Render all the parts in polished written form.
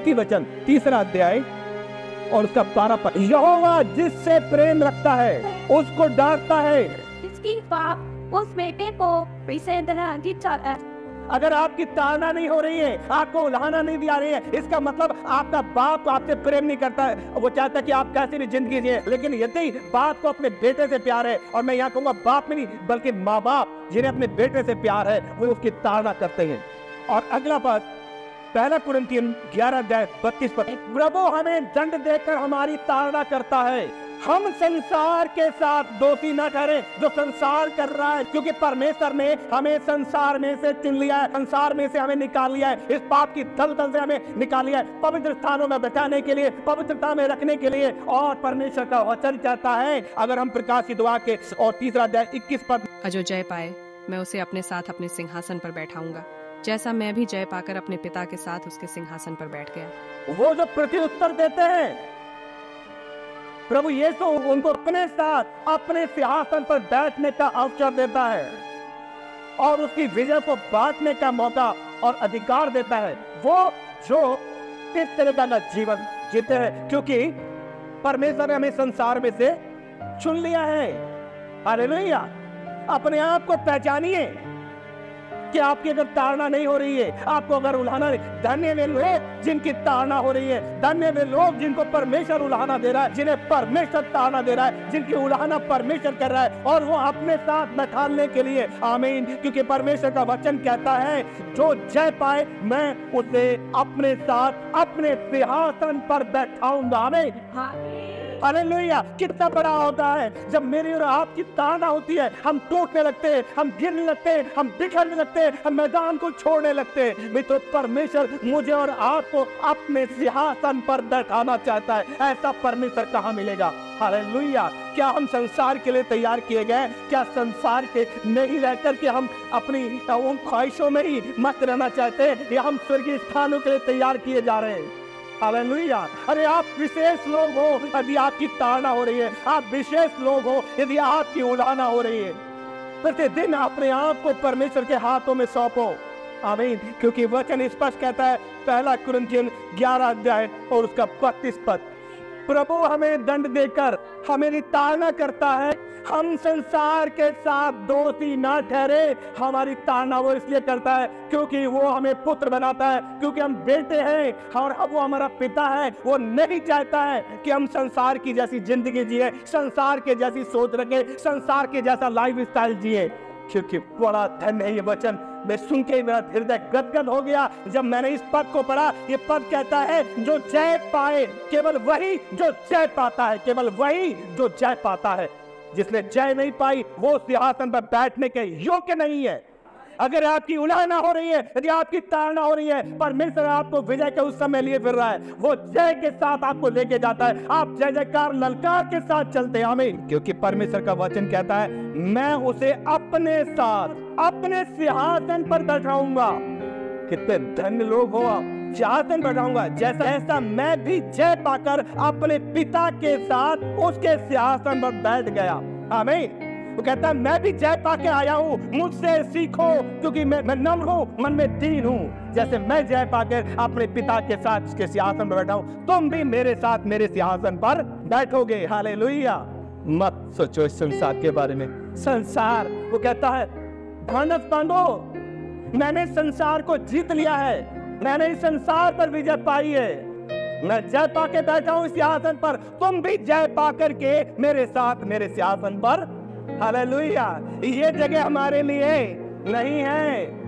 कुरिन्थी वचन 3 अध्याय और उसका 12 पद। यहोवा जिससे प्रेम रखता है उसको डांटता है। जिसकी बाप उस बेटे को पीछे देना चाहता है। अगर आपकी ताड़ना नहीं हो रही है, आपको उल्हाना नहीं दिया रही है, इसका मतलब आपका बाप आपसे प्रेम नहीं करता है। वो चाहता है कि आप कैसी भी जिंदगी जिए। लेकिन यदि बाप को अपने बेटे से प्यार है, और मैं यहाँ कहूँगा बाप में नहीं बल्कि माँ बाप जिन्हें अपने बेटे से प्यार है, वो उसकी ताड़ना करते हैं। और अगला पद 1 कुरिन्थियन 11 अध्याय 32 पद। प्रभु हमें दंड देकर हमारी ताड़ना करता है, हम संसार के साथ दोषी न ठहरे जो संसार कर रहा है, क्योंकि परमेश्वर ने हमें संसार में से चुन लिया है, संसार में से हमें निकाल लिया है, इस पाप की दलदल से हमें निकाल लिया है, पवित्र स्थानों में बैठाने के लिए, पवित्रता में रखने के लिए। और परमेश्वर का वचन कहता है, अगर हम प्रकाश की दुआ के और 3 अध्याय 21 पद, जो जय पाए मैं उसे अपने साथ अपने सिंहासन पर बैठाऊंगा, जैसा मैं भी जय पाकर अपने पिता के साथ उसके सिंहासन पर बैठ गया। वो जो प्रत्युत्तर देते हैं, प्रभु यीशु उनको अपने साथ अपने सिंहासन पर बैठने का अवसर देता है और उसकी विजय को बांटने का मौका और अधिकार देता है। वो जो इस तरह का जीवन जीते हैं, क्योंकि परमेश्वर ने हमें संसार में से चुन लिया है। हालेलुया। अपने आप को पहचानिए कि आपकी अगर ताड़ना नहीं हो रही है, आपको अगर उल्हाना नहीं, धन्य वे लोग जिनकी ताड़ना हो रही है, धन्य वे लोग जिनको परमेश्वर उल्हाना दे रहा है, जिन्हें परमेश्वर ताड़ना दे रहा है, जिनकी उल्हाना परमेश्वर कर रहा है, और वो अपने साथ बैठाने के लिए। आमीन। क्योंकि परमेश्वर का वचन कहता है, जो जय पाए मैं उसे अपने साथ अपने सिंहासन पर बैठाऊंगा। आमीन। हालेलुया। कितना बड़ा होता है जब मेरी और आपकी ताड़ना होती है, हम टूटने लगते हैं, हम गिरने लगते हैं, हम बिखरने लगते हैं, हम मैदान को छोड़ने लगते हैं। मित्रों, परमेश्वर मुझे और आपको अपने सिंहासन पर बैठाना चाहता है। ऐसा परमेश्वर कहाँ मिलेगा? हालेलुया। क्या हम संसार के लिए तैयार किए गए? क्या संसार के नहीं रहकर के हम अपनी उन ख्वाहिशों में ही मस्त रहना चाहते हैं, या हम स्वर्गीय स्थानों के लिए तैयार किए जा रहे हैं? हालेलुया। अरे आप विशेष लोग हो यदि आपकी ताड़ना हो रही है, आप विशेष लोग हो यदि आपकी उल्हाना हो रही है। प्रतिदिन अपने आप को परमेश्वर के हाथों में सौंपो। आमीन। क्योंकि वचन स्पष्ट कहता है, 1 कुरिन्थियन 11 अध्याय और उसका 32 पद, प्रभु हमें दंड देकर हमें ताड़ना करता है, हम संसार के साथ दोषी ना ठहरे। हमारी ताड़ना वो इसलिए करता है क्योंकि वो हमें पुत्र बनाता है, क्योंकि हम बेटे हैं और अब वो हमारा पिता है। वो नहीं चाहता है कि हम संसार की जैसी जिंदगी जिए, संसार के जैसी सोच रखे, संसार के जैसा लाइफ स्टाइल जिए। क्योंकि बड़ा धन्य है ये वचन, मैं सुन के मेरा हृदय गदगद हो गया जब मैंने इस पद को पढ़ा। ये पद कहता है, जो जय पाए, केवल वही जो जय पाता है, केवल वही जो जय पाता है। जिसने जय नहीं पाई वो सिंहासन पर बैठने के योग्य नहीं है। अगर आपकी उल्हाना हो रही है, यदि आपकी ताड़ना हो रही है, परमेश्वर आपको विजय के उस समय लिए फिर रहा है। वो जय के साथ आपको लेके जाता है, आप जय जयकार ललकार के साथ चलते हैं। आमीन। क्योंकि परमेश्वर का वचन कहता है, मैं उसे अपने साथ अपने सिंहासन पर बैठाऊंगा। कितने धन्य लोग हो आप। सिंहासन बैठाऊंगा, जैसा ऐसा मैं भी जय पाकर अपने पिता के साथ उसके सिंहासन पर बैठ गया। आमीन। वो कहता है, मैं भी जय पाके आया हूँ, मुझसे सीखो क्योंकि मैं नम्र हूँ, मन में दीन हूँ। जैसे मैं जय पाकर अपने पिता के साथ उसके सिंहासन पर बैठा हूँ, तुम भी मेरे साथ मेरे सिंहासन पर बैठोगे। हालेलुया। मत सोचो इस संसार के बारे में। संसार, वो कहता है, धनस बांधो, मैंने संसार को जीत लिया है, मैंने इस संसार पर विजय पाई है, मैं जय पाके बैठा हूँ सिंहासन पर, तुम भी जय पा करके मेरे साथ मेरे सिंहासन पर। हालेलुया। ये जगह हमारे लिए नहीं है,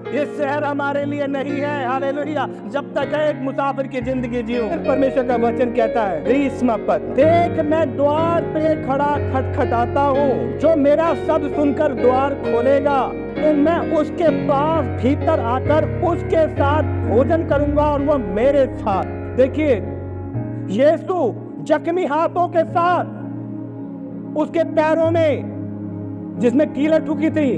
ये शहर हमारे लिए नहीं है। हालेलुया। जब तक एक मुसाफिर की जिंदगी जीऊं। परमेश्वर का वचन कहता है, 20वां पद, देख मैं द्वार पे खड़ा खटखटाता हूँ, जो मेरा शब्द सुनकर द्वार खोलेगा तो मैं उसके पास भीतर आकर उसके साथ भोजन करूंगा और वो मेरे साथ। देखिए, यीशु जख्मी हाथों के साथ, उसके पैरों में जिसमें कीलें ठुकी थी,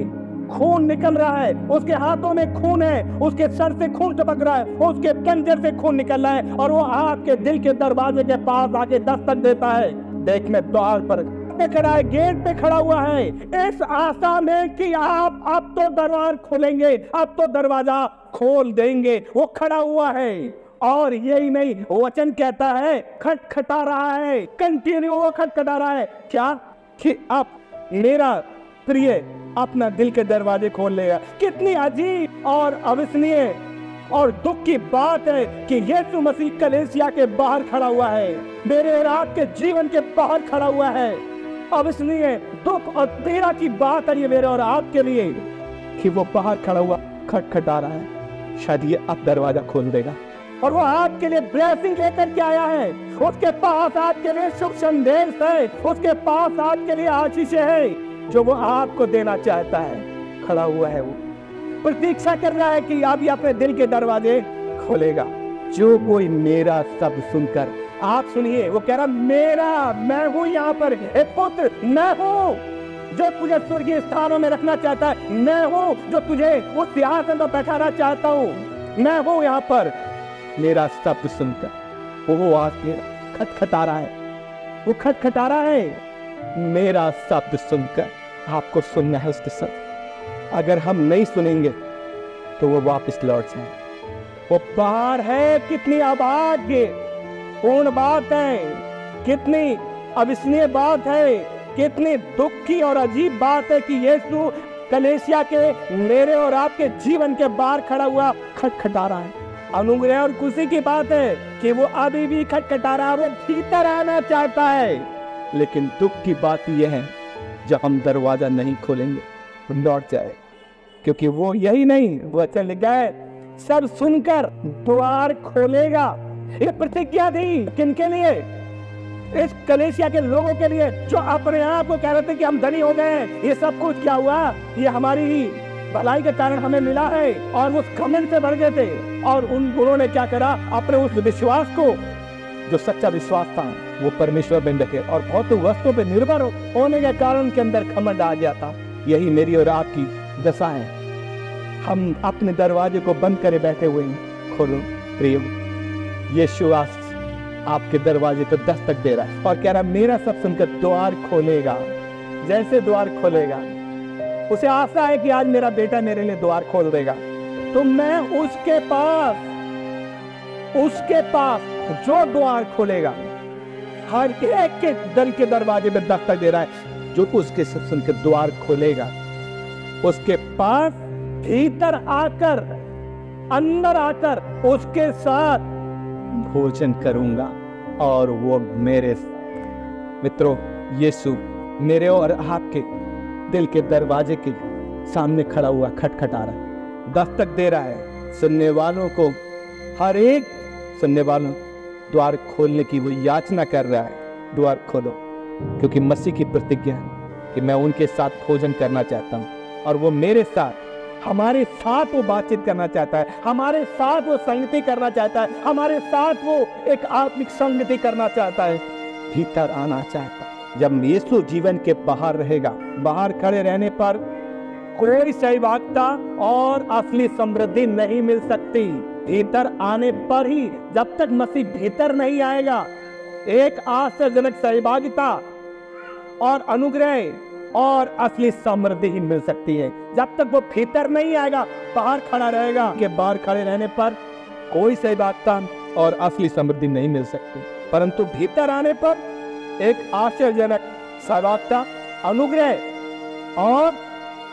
खून निकल रहा है, उसके हाथों में खून है, उसके सर से खून टपक रहा है, उसके पंजे से खून निकल रहा है, और वो आपके दिल के दरवाजे के पास आके दस्तक देता है। देख मैं द्वार पर खड़ा है, गेट पे खड़ा हुआ है, इस आशा में कि आप अब तो दरवाजा खोलेंगे, अब तो दरवाजा खोल देंगे। वो खड़ा हुआ है और यही नहीं, वचन कहता है खटखटा रहा है, कंटिन्यू वो खटखटा रहा है। क्या कि अब मेरा प्रिय अपना दिल के दरवाजे खोल लेगा। कितनी अजीब और अविश्वसनीय और दुख की बात है कि यीशु मसीह कलीसिया के बाहर खड़ा हुआ है, मेरे और आपके जीवन के बाहर खड़ा हुआ है। अविश्वसनीय दुख और पीड़ा की बात है ये मेरे और आपके लिए कि वो बाहर खड़ा हुआ खटखटा रहा है। शायद ये अब दरवाजा खोल देगा और वो आपके लिए ब्लेसिंग लेकर के आया है। उसके पास आपके लिए शुभ संदेश है, उसके पास आपके लिए आशीष है जो वो आपको देना चाहता है। खड़ा हुआ है, वो प्रतीक्षा कर रहा है कि आप अपने दिल के दरवाजे खोलेगा। जो कोई मेरा शब्द सुनकर, आप सुनिए, वो कह रहा मेरा, मैं हूं यहाँ पर, एक पुत्र मैं हूं जो तुझे स्वर्गीय स्थानों में रखना चाहता है, मैं हूं जो तुझे उस सिंहासन पर बैठाना चाहता हूं, मैं हूं यहाँ पर। मेरा शब्द सुनकर वो आके खटखटा रहा है, वो खटखटा रहा है। मेरा शब्द सुनकर आपको सुनना है उसके शब्द। अगर हम नहीं सुनेंगे तो वो वापस लौट जाए। वो बाहर है। कितनी अभाग्य पूर्ण बात है, कितनी अविश्वसनीय बात है, कितनी दुख की और अजीब बात है कि यीशु कलीसिया के मेरे और आपके जीवन के बाहर खड़ा हुआ खटखटा रहा है। अनुग्रह और खुशी की बात है कि वो अभी भी खटखटा रहा है, वो भीतर आना चाहता है। लेकिन दुख की बात यह है जब हम दरवाजा नहीं खोलेंगे तो लौट जाए, क्योंकि वो यही नहीं, वचन लिखा है सब सुनकर द्वार खोलेगा। ये प्रतिज्ञा थी किनके लिए? इस कलीसिया के लोगों के लिए जो अपने आप को कह रहे थे कि हम धनी हो गए। ये सब कुछ क्या हुआ? ये हमारी ही भलाई के कारण हमें मिला है, और उस घमंड से बढ़ गए थे। और उन्होंने क्या करा? अपने उस विश्वास को, जो सच्चा विश्वास था, वो परमेश्वर में रखे और भौतिक वस्तुओं पर निर्भर होने के कारण उनके अंदर घमंड आ गया था। यही मेरी और आपकी दशा है। हम अपने दरवाजे को बंद करे बैठे हुए हैं। खोलो प्रिय, यीशु आपके दरवाजे पर दस्तक दे रहा है और कह रहा है मेरा सब सुनकर द्वार खोलेगा। जैसे द्वार खोलेगा, उसे आशा है कि आज मेरा बेटा मेरे लिए द्वार खोल देगा, तो मैं उसके पास जो द्वार खोलेगा, हर एक के दिल के दरवाजे में दस्तक दे रहा है। जो उसके सब सुनकर द्वार खोलेगा, उसके पास भीतर आकर, अंदर आकर उसके साथ भोजन करूंगा और वो मेरे। मित्रों, यीशु मेरे और आपके दिल के दरवाजे के सामने खड़ा हुआ खटखटा रहा है, दस्तक दे रहा है। सुनने वालों को, हर एक सुनने वालों द्वार खोलने की वो याचना कर रहा है। द्वार खोलो, क्योंकि मसीह की प्रतिज्ञा है कि मैं उनके साथ भोजन करना चाहता हूँ और वो मेरे साथ, हमारे साथ वो बातचीत करना चाहता है, हमारे साथ वो संगति करना चाहता है, हमारे साथ वो एक आत्मिक संगति करना चाहता है, भीतर आना चाहता है। जब यीशु जीवन के बाहर रहेगा, बाहर खड़े रहने पर कोई सहभागिता और असली समृद्धि नहीं मिल सकती। भीतर आने पर ही, जब तक मसीह भीतर नहीं आएगा, एक आश्चर्यजनक सहभागिता और अनुग्रह और असली समृद्धि ही मिल सकती है। जब तक वो भीतर नहीं आएगा, बाहर खड़ा रहेगा, के बाहर खड़े रहने पर कोई सहभागिता और असली समृद्धि नहीं मिल सकती। परंतु भीतर आने पर एक आश्चर्यजनक सहभागिता, अनुग्रह और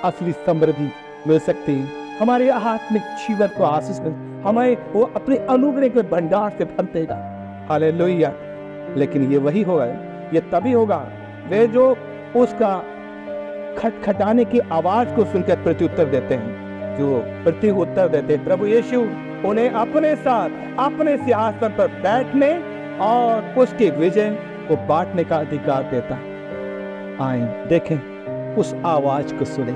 असली समृद्धि मिल सकती है। हमारे आत्मिक जीवन को आशीष मिल, हमें वो अपने अनुग्रह के भंडार से भर देगा। हालेलुया। लेकिन ये वही होगा, ये तभी होगा वे जो उसका खटखटाने की आवाज को सुनकर प्रत्युत्तर देते हैं, जो प्रत्युत्तर देते हैं। प्रभु यीशु उन्हें अपने साथ अपने सिंहासन पर बैठने और उसके विजय को बांटने का अधिकार देता है। आए देखें, उस आवाज को सुने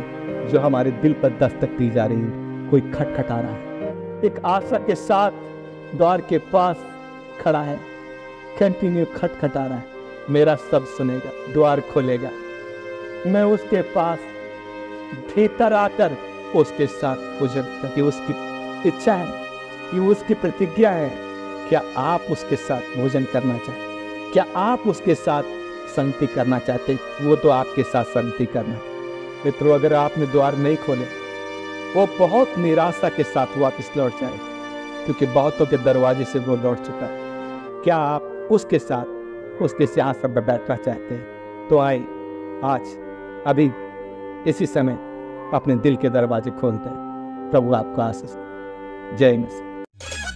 जो हमारे दिल पर दस्तक दी जा रही है। कोई खटखटा रहा है, एक आशा के साथ द्वार के पास खड़ा है, कंटिन्यू खटखटा रहा है। मेरा सब सुनेगा, द्वार खोलेगा, मैं उसके पास भीतर आकर उसके साथ भोजन करके, उसकी इच्छा है, ये उसकी प्रतिज्ञा है। क्या आप उसके साथ भोजन करना चाहते? क्या आप उसके साथ संगति करना चाहते? वो तो आपके साथ संगति करना। मित्रों, अगर आपने द्वार नहीं खोले, वो बहुत निराशा के साथ वापस लौट जाए। क्योंकि बहुतों के दरवाजे से वो लौट चुका है। क्या आप उसके साथ उसके सिंहासन पर बैठना चाहते हैं? तो आए आज अभी इसी समय अपने दिल के दरवाजे खोलते हैं। प्रभु आपको आशीष दे। जय मसीह।